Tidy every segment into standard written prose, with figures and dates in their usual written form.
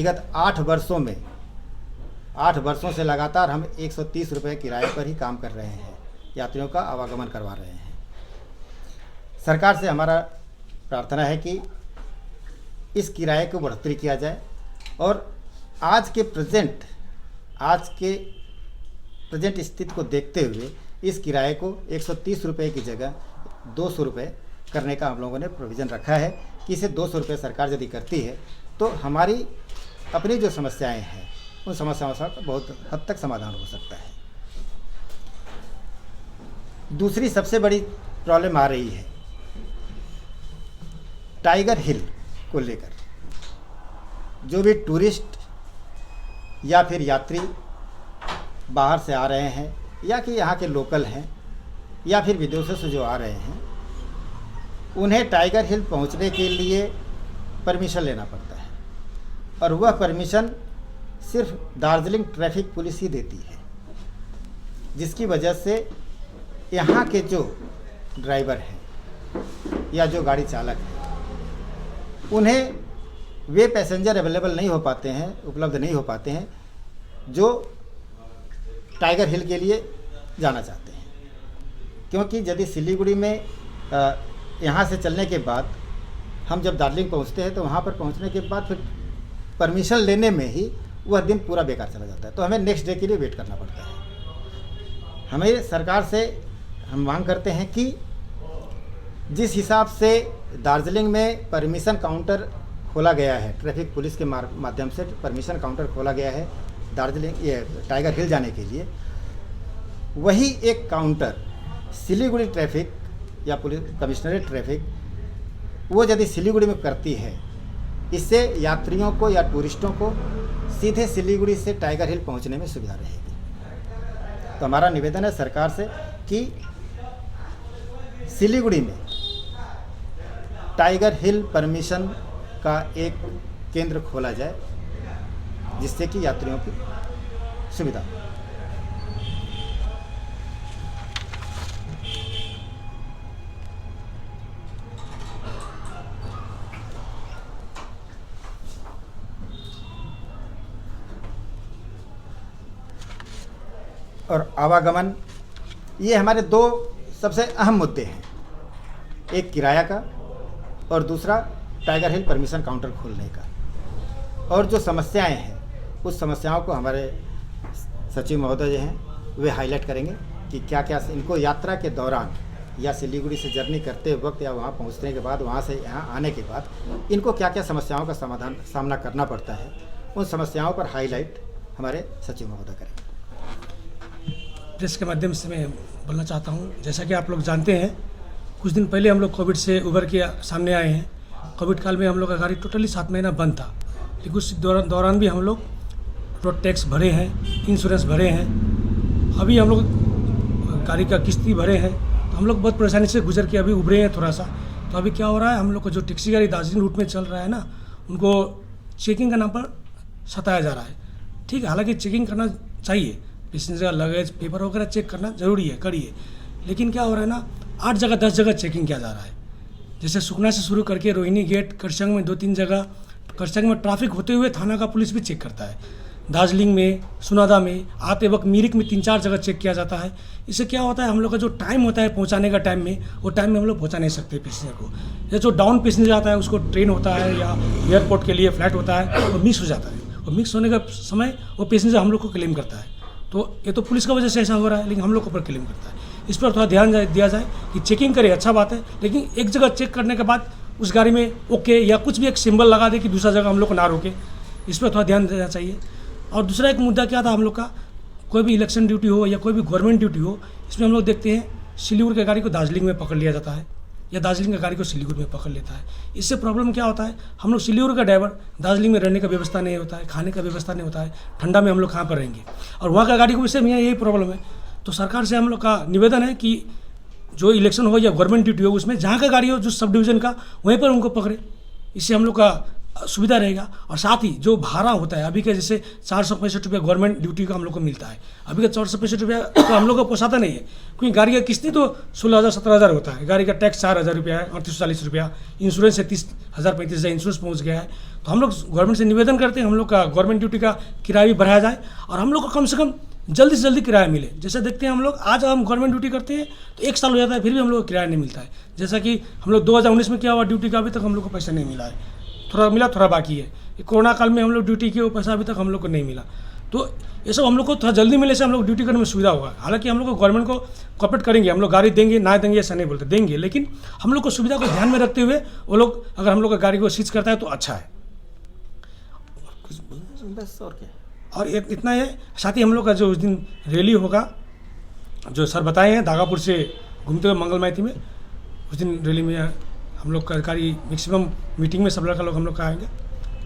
विगत 8 वर्षों से लगातार हम 130 रुपये किराए पर ही काम कर रहे हैं, यात्रियों का आवागमन करवा रहे हैं। सरकार से हमारा प्रार्थना है कि इस किराए को बढ़ोतरी किया जाए और आज के प्रेजेंट स्थिति को देखते हुए इस किराए को 130 रुपये की जगह 200 रुपये करने का हम लोगों ने प्रोविज़न रखा है कि इसे 200 रुपये सरकार यदि करती है तो हमारी अपनी जो समस्याएं हैं उन समस्याओं का बहुत हद तक समाधान हो सकता है। दूसरी सबसे बड़ी प्रॉब्लम आ रही है टाइगर हिल को लेकर। जो भी टूरिस्ट या फिर यात्री बाहर से आ रहे हैं या कि यहाँ के लोकल हैं या फिर विदेशों से जो आ रहे हैं, उन्हें टाइगर हिल पहुँचने के लिए परमिशन लेना पड़ता है और वह परमिशन सिर्फ दार्जिलिंग ट्रैफिक पुलिस ही देती है, जिसकी वजह से यहाँ के जो ड्राइवर हैं या जो गाड़ी चालक हैं उन्हें वे पैसेंजर अवेलेबल नहीं हो पाते हैं, उपलब्ध नहीं हो पाते हैं जो टाइगर हिल के लिए जाना चाहते हैं। क्योंकि यदि सिलीगुड़ी में यहाँ से चलने के बाद हम जब दार्जिलिंग पहुँचते हैं तो वहाँ पर पहुँचने के बाद फिर परमिशन लेने में ही वह दिन पूरा बेकार चला जाता है, तो हमें नेक्स्ट डे के लिए वेट करना पड़ता है। हमें सरकार से हम मांग करते हैं कि जिस हिसाब से दार्जिलिंग में परमिशन काउंटर खोला गया है, ट्रैफिक पुलिस के माध्यम से परमिशन काउंटर खोला गया है दार्जिलिंग ये टाइगर हिल जाने के लिए, वही एक काउंटर सिलीगुड़ी ट्रैफिक या पुलिस कमिश्नरेट ट्रैफिक वो यदि सिलीगुड़ी में करती है, इससे यात्रियों को या टूरिस्टों को सीधे सिलीगुड़ी से टाइगर हिल पहुंचने में सुविधा रहेगी। तो हमारा निवेदन है सरकार से कि सिलीगुड़ी में टाइगर हिल परमिशन का एक केंद्र खोला जाए जिससे कि यात्रियों की सुविधा हो। और आवागमन, ये हमारे दो सबसे अहम मुद्दे हैं, एक किराया का और दूसरा टाइगर हिल परमिशन काउंटर खोलने का। और जो समस्याएं हैं उस समस्याओं को हमारे सचिव महोदय जो हैं वे हाईलाइट करेंगे कि क्या क्या इनको यात्रा के दौरान या सिलीगुड़ी से जर्नी करते वक्त या वहाँ पहुँचने के बाद, वहाँ से यहाँ आने के बाद इनको क्या क्या समस्याओं का सामना करना पड़ता है, उन समस्याओं पर हाईलाइट हमारे सचिव महोदय करेंगे। प्रेस के माध्यम से मैं बोलना चाहता हूँ, जैसा कि आप लोग जानते हैं कुछ दिन पहले हम लोग कोविड से उभर के सामने आए हैं। कोविड काल में हम लोग का गाड़ी टोटली 7 महीना बंद था, लेकिन उस दौरान भी हम लोग रोड टैक्स भरे हैं, इंश्योरेंस भरे हैं, अभी हम लोग गाड़ी का किस्ती भरे हैं। तो हम लोग बहुत परेशानी से गुजर के अभी उभरे हैं थोड़ा सा। तो अभी क्या हो रहा है, हम लोग को जो टैक्सी गाड़ी दार्जिलिंग रूट में चल रहा है ना, उनको चेकिंग का नाम पर सताया जा रहा है। ठीक है, हालांकि चेकिंग करना चाहिए, पैसेंजर का लगेज पेपर वगैरह चेक करना ज़रूरी है, करिए। लेकिन क्या हो रहा है ना, 8 जगह 10 जगह चेकिंग किया जा रहा है। जैसे सुखना से शुरू करके रोहिणी गेट, करसंग में 2-3 जगह, करसंग में ट्रैफिक होते हुए थाना का पुलिस भी चेक करता है। दार्जिलिंग में, सुनादा में, आते वक्त मिरिक में 3-4 जगह चेक किया जाता है। इससे क्या होता है, हम लोग का जो टाइम होता है पहुंचाने का टाइम में, वो टाइम में हम लोग पहुंचा नहीं सकते पैसेंजर को। या जो डाउन पैसेंजर आता है उसको ट्रेन होता है या एयरपोर्ट के लिए फ्लाइट होता है, वो मिस हो जाता है। और मिक्स होने का समय वो पैसेंजर हम लोग को क्लेम करता है। तो ये तो पुलिस की वजह से ऐसा हो रहा है, लेकिन हम लोग को पर क्लेम करता है। इस पर थोड़ा ध्यान दिया जाए कि चेकिंग करे, अच्छा बात है, लेकिन एक जगह चेक करने के बाद उस गाड़ी में ओके या कुछ भी एक सिंबल लगा दे कि दूसरा जगह हम लोग को ना रोके, इस पर थोड़ा ध्यान देना चाहिए। और दूसरा एक मुद्दा क्या था हम लोग का, कोई भी इलेक्शन ड्यूटी हो या कोई भी गवर्नमेंट ड्यूटी हो, इसमें हम लोग देखते हैं सिलीगुड़ी की गाड़ी को दार्जिलिंग में पकड़ लिया जाता है या दार्जिलिंग की गाड़ी को सिलीगुड़ी में पकड़ लेता है। इससे प्रॉब्लम क्या होता है, हम लोग सिलीगुड़ी का ड्राइवर, दार्जिलिंग में रहने का व्यवस्था नहीं होता है, खाने का व्यवस्था नहीं होता है, ठंडा में हम लोग कहाँ पर रहेंगे, और वहाँ का गाड़ी को भी यही प्रॉब्लम है। तो सरकार से हम लोग का निवेदन है कि जो इलेक्शन हो या गवर्नमेंट ड्यूटी हो, उसमें जहाँ का गाड़ी हो, जो सब डिवीज़न का, वहीं पर उनको पकड़े। इससे हम लोग का सुविधा रहेगा। और साथ ही जो भाड़ा होता है अभी के, जैसे 465 रुपया गवर्नमेंट ड्यूटी का हम लोग को मिलता है, अभी का 465 रुपया तो हम लोग को पोसाता नहीं है, क्योंकि गाड़ी का किस्ती तो 16,000 17,000 होता है, गाड़ी का टैक्स 4,000 रुपया है, 3840 रुपया, इंश्योरेंस है 30,000 35,000 इंश्योरेंस पहुँच गया है। तो हम लोग गवर्नमेंट से निवेदन करते हैं हम लोग का गवर्नमेंट ड्यूटी का किराया भी बढ़ाया जाए और हम लोग को कम से कम जल्दी से जल्दी किराया मिले। जैसे देखते हैं हम लोग आज हम गवर्नमेंट ड्यूटी करते हैं तो 1 साल हो जाता है फिर भी हम लोग को किराया नहीं मिलता है। जैसा कि हम लोग 2019 में क्या हुआ, ड्यूटी का अभी तक हम लोग को पैसा नहीं मिला है, थोड़ा मिला थोड़ा बाकी है। कोरोना काल में हम लोग ड्यूटी किए वो पैसा अभी तक हम लोग को नहीं मिला। तो ये सब हम लोग को थोड़ा जल्दी मिले से हम लोग ड्यूटी करने में सुविधा होगा। हालांकि हम लोग को गवर्नमेंट को कॉपरेट करेंगे, हम लोग गाड़ी देंगे ना देंगे ऐसा नहीं बोलते, देंगे, लेकिन हम लोग को सुविधा को ध्यान में रखते हुए वो लोग अगर हम लोग का गाड़ी को सीज करता है तो अच्छा है। बस और क्या। और इतना है, साथ ही हम लोग का जो उस दिन रैली होगा जो सर बताए हैं दागापुर से घूमते हुए मंगल माइती में, उस दिन रैली में हम लोग का गाड़ी मैक्सिमम मीटिंग में सब लड़का लोग हम लोग का आएंगे।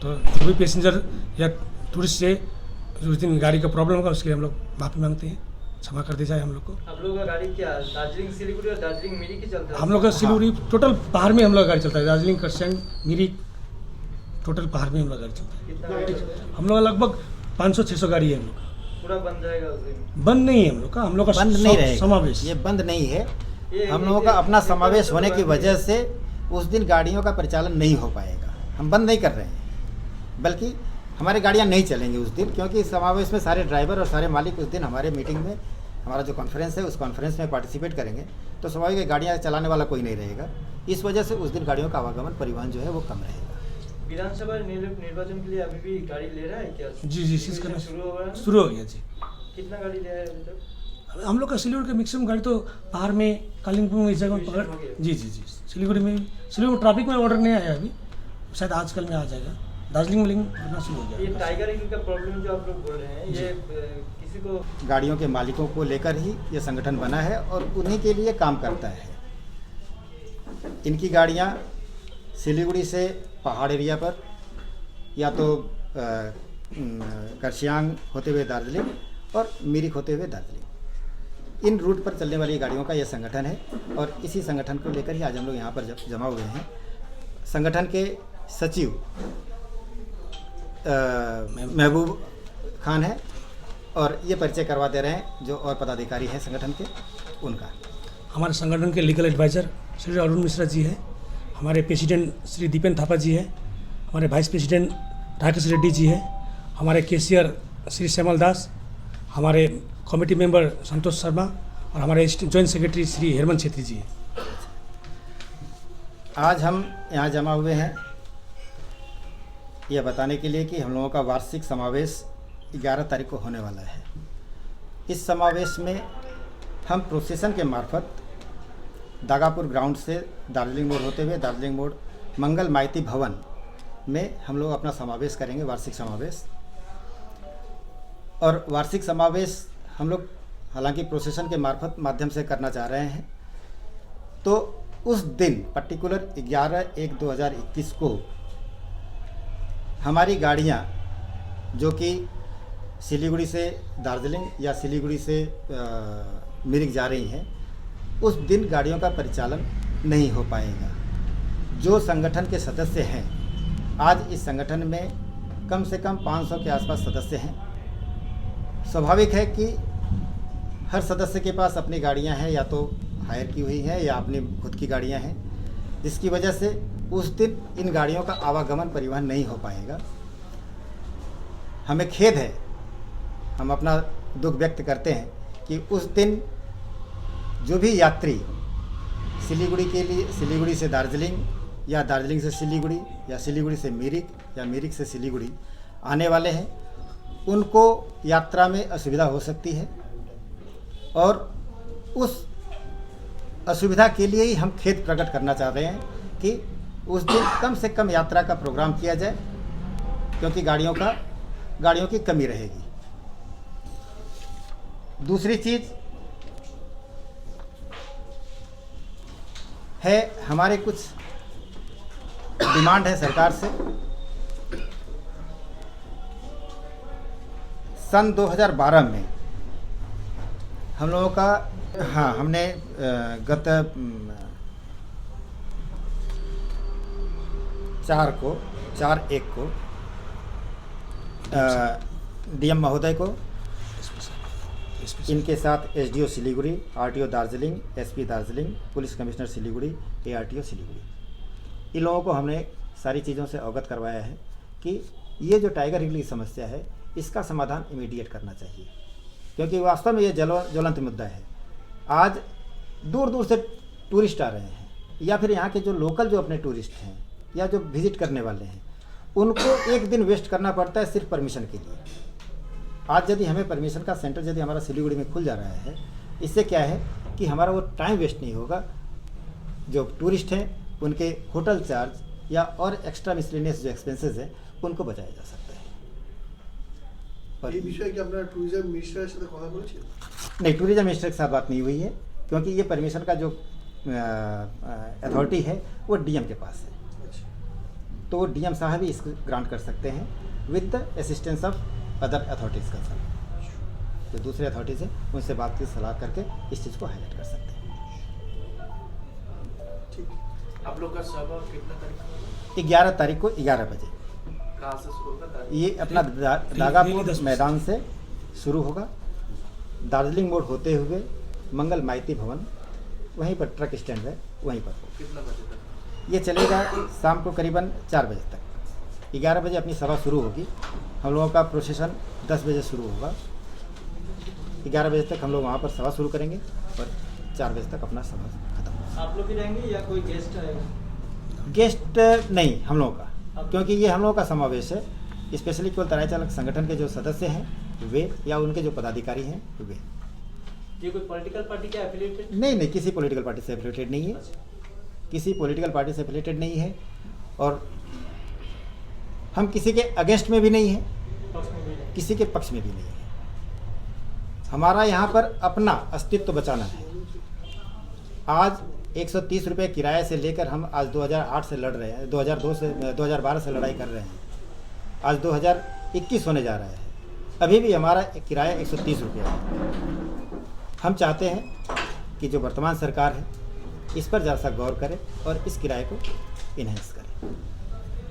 तो जो भी पैसेंजर या टूरिस्ट से उस दिन गाड़ी का प्रॉब्लम होगा उसके हम लोग माफ़ी मांगते हैं, क्षमा कर दी जाए हम लोग को। आप लोगों का गाड़ी क्या दार्जिलिंग सिलीगुड़ी और दार्जिलिंग मिरिक ही चलता है? हम लोग का सिलीगुड़ी टोटल पहाड़ में हम लोग का गाड़ी चलता है, दार्जिलिंग करसंग मिरिक टोटल पहाड़ में हम लोग गाड़ी चलता है। कितना गाड़ी चलता है? हम लोग का लगभग 500-600 गाड़ी है हम लोग का। पूरा बंद रहेगा उस दिन? बंद नहीं है हम लोग का, हम लोग का बंद नहीं रहेगा, समावेश। ये बंद नहीं है। ये हम लोगों का अपना ये समावेश तो होने की बंद वजह से उस दिन गाड़ियों का परिचालन नहीं हो पाएगा। हम बंद नहीं कर रहे हैं, बल्कि हमारी गाड़ियां नहीं चलेंगी उस दिन, क्योंकि समावेश में सारे ड्राइवर और सारे मालिक उस दिन हमारे मीटिंग में, हमारा जो कॉन्फ्रेंस है उस कॉन्फ्रेंस में पार्टिसिपेट करेंगे। तो स्वाभाविक है गाड़ियाँ चलाने वाला कोई नहीं रहेगा, इस वजह से उस दिन गाड़ियों का आवागमन परिवहन जो है वो कम रहेगा। विधानसभा निर्वाचन के लिए अभी भी गाड़ी ले रहा है क्या? जी सीज करना शुरू हो रहा है? शुरू हो गया जी। कितना गाड़ी ले रहा है अभी तक? हम लोग का सिलीगुड़ी का मैक्सिमम गाड़ी तो पहाड़ में, कालिम्पोंग में, इस जगह हो पकड़। गया। जी सिलीगुड़ी में ट्रैफिक में ऑर्डर नहीं आया अभी, शायद आजकल में आ जाएगा। दार्जिलिंग में करना शुरू हो ये गया। टाइगर हिल का प्रॉब्लम जो आप लोग बोल रहे हैं, ये किसी को गाड़ियों के मालिकों को लेकर ही ये संगठन बना है और उन्हीं के लिए काम करता है। इनकी गाड़ियाँ सिलीगुड़ी से पहाड़ एरिया पर या तो करसियांग होते हुए दार्जिलिंग और मिरिक होते हुए दार्जिलिंग, इन रूट पर चलने वाली गाड़ियों का यह संगठन है। और इसी संगठन को लेकर ही आज हम लोग यहाँ पर जमा हुए हैं। संगठन के सचिव महबूब खान है और ये परिचय करवा दे रहे हैं जो और पदाधिकारी हैं संगठन के उनका। हमारे संगठन के लीगल एडवाइज़र श्री अरुण मिश्रा जी है, हमारे प्रेसिडेंट श्री दीपेन थापा जी है, हमारे वाइस प्रेसिडेंट राकेश रेड्डी जी है, हमारे कैशियर श्री श्यामल दास, हमारे कमेटी मेंबर संतोष शर्मा और हमारे जॉइंट सेक्रेटरी श्री हेमंत छेत्री जी हैं। आज हम यहाँ जमा हुए हैं यह बताने के लिए कि हम लोगों का वार्षिक समावेश 11 तारीख को होने वाला है। इस समावेश में हम प्रोसेशन के मार्फत दागापुर ग्राउंड से दार्जिलिंग मोड़ होते हुए दार्जिलिंग मोड़ मंगल माइती भवन में हम लोग अपना समावेश करेंगे, वार्षिक समावेश। और वार्षिक समावेश हम लोग हालांकि प्रोसेशन के माध्यम से करना चाह रहे हैं, तो उस दिन पर्टिकुलर 11/1/2021 को हमारी गाड़ियाँ जो कि सिलीगुड़ी से दार्जिलिंग या सिलीगुड़ी से मिरिक जा रही हैं, उस दिन गाड़ियों का परिचालन नहीं हो पाएगा। जो संगठन के सदस्य हैं, आज इस संगठन में कम से कम 500 के आसपास सदस्य हैं। स्वाभाविक है कि हर सदस्य के पास अपनी गाड़ियां हैं, या तो हायर की हुई हैं या अपनी खुद की गाड़ियां हैं, जिसकी वजह से उस दिन इन गाड़ियों का आवागमन परिवहन नहीं हो पाएगा। हमें खेद है, हम अपना दुख व्यक्त करते हैं कि उस दिन जो भी यात्री सिलीगुड़ी के लिए, सिलीगुड़ी से दार्जिलिंग या दार्जिलिंग से सिलीगुड़ी या सिलीगुड़ी से मिरिक या मिरिक से सिलीगुड़ी आने वाले हैं, उनको यात्रा में असुविधा हो सकती है। और उस असुविधा के लिए ही हम खेद प्रकट करना चाह रहे हैं कि उस दिन कम से कम यात्रा का प्रोग्राम किया जाए, क्योंकि गाड़ियों की कमी रहेगी। दूसरी चीज़ है, हमारे कुछ डिमांड है सरकार से। सन 2012 में हम लोगों का, हाँ, हमने गत 4 को 4/1 को डीएम महोदय को, इनके साथ SDO Siliguri, RTO Darjeeling, SP Darjeeling, police commissioner Siliguri, ARTO Siliguri, इन लोगों को हमने सारी चीज़ों से अवगत करवाया है कि ये जो टाइगर हिल की समस्या है इसका समाधान इमीडिएट करना चाहिए, क्योंकि वास्तव में ये ज्वलंत मुद्दा है। आज दूर दूर से टूरिस्ट आ रहे हैं, या फिर यहाँ के जो लोकल जो अपने टूरिस्ट हैं या जो विजिट करने वाले हैं, उनको एक दिन वेस्ट करना पड़ता है सिर्फ परमिशन के लिए। आज यदि हमें परमिशन का सेंटर यदि हमारा सिलीगुड़ी में खुल जा रहा है, इससे क्या है कि हमारा वो टाइम वेस्ट नहीं होगा। जो टूरिस्ट हैं उनके होटल चार्ज या और एक्स्ट्रा मिसलेनियस जो एक्सपेंसेस हैं उनको बचाया जा सकता है। और এই বিষয়ে কি আপনারা ট্যুরিজম মিনিস্টারের সাথে কথা বলেছেন? नहीं, टूरिज्म मिनिस्टर के साथ बात नहीं हुई है, क्योंकि ये परमिशन का जो अथॉरिटी है वो डीएम के पास है, আচ্ছা, तो वो डीएम साहब ही इसको ग्रांट कर सकते हैं with the assistance of other authorities का साथ। जो दूसरे अथॉरिटीज़ हैं उनसे बात की सलाह करके इस चीज़ को हाईलाइट कर सकते हैं। ঠিক। आप लोग का सभा कितना तारीख को होगा? 11 तारीख को 11 बजे कहाँ से शुरू होगा तारीख? ये अपना दागापुर मैदान से शुरू होगा, दार्जिलिंग मोड़ होते हुए मंगल माइती भवन, वहीं पर ट्रक स्टैंड है, वहीं पर कितना बजे तक? ये चलेगा शाम को करीबन 4 बजे तक। 11 बजे अपनी सभा शुरू होगी, हम लोगों का प्रोसेशन 10 बजे शुरू होगा। 11 बजे तक हम लोग वहाँ पर सभा शुरू करेंगे और 4 बजे तक अपना सभा खत्म होगा। आप लोग ही रहेंगे या कोई गेस्ट आएगा? गेस्ट नहीं हम लोगों का, क्योंकि ये हम लोगों का समावेश है, स्पेशली केवल तराई चालक संगठन के जो सदस्य हैं वे या उनके जो पदाधिकारी हैं वे। ये कोई पॉलिटिकल पार्टी के एफिलिएटेड? नहीं, किसी पॉलिटिकल पार्टी से एफिलिएटेड नहीं है, किसी पॉलिटिकल पार्टी से एफिलिएटेड नहीं है, और हम किसी के अगेंस्ट में भी नहीं है, पक्ष में भी नहीं? किसी के पक्ष में भी नहीं है। हमारा यहाँ पर अपना अस्तित्व बचाना है। आज 130 रुपये किराए से लेकर हम आज 2008 से लड़ रहे हैं, 2012 से लड़ाई कर रहे हैं, आज 2021 होने जा रहा है, अभी भी हमारा किराया 130 रुपये है। हम चाहते हैं कि जो वर्तमान सरकार है इस पर ज़रा सा गौर करे और इस किराए को इन्हेंस करे।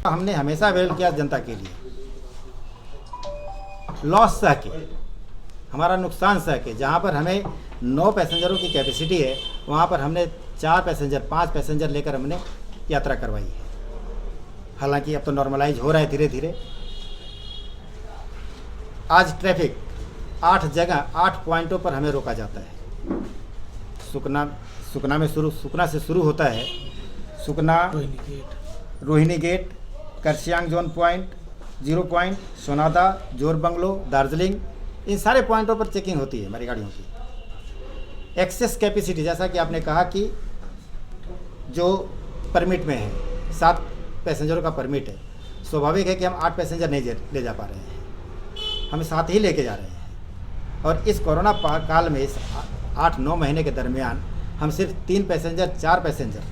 हमने हमेशा अवेल किया जनता के लिए, लॉस सह के, हमारा नुकसान सह के। जहाँ पर हमें 9 पैसेंजरों की कैपेसिटी है वहाँ पर हमने 4 पैसेंजर 5 पैसेंजर लेकर हमने यात्रा करवाई है। हालांकि अब तो नॉर्मलाइज हो रहा है धीरे धीरे। आज ट्रैफिक 8 जगह 8 पॉइंटों पर हमें रोका जाता है। सुकना से शुरू होता है, Sukna, Rohini gate, Kurseong zone point, 0 point, Sonada, Jor bungalow, Darjeeling, इन सारे पॉइंटों पर चेकिंग होती है हमारी गाड़ियों की। एक्सेस कैपेसिटी, जैसा कि आपने कहा कि जो परमिट में है 7 पैसेंजरों का परमिट है, स्वाभाविक है कि हम 8 पैसेंजर नहीं ले जा पा रहे हैं, हम 7 ही लेके जा रहे हैं। और इस कोरोना काल में इस 8-9 महीने के दरमियान हम सिर्फ 3 पैसेंजर 4 पैसेंजर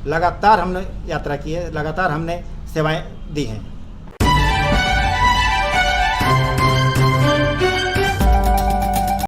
लगातार हमने यात्रा की है, लगातार हमने सेवाएं दी हैं।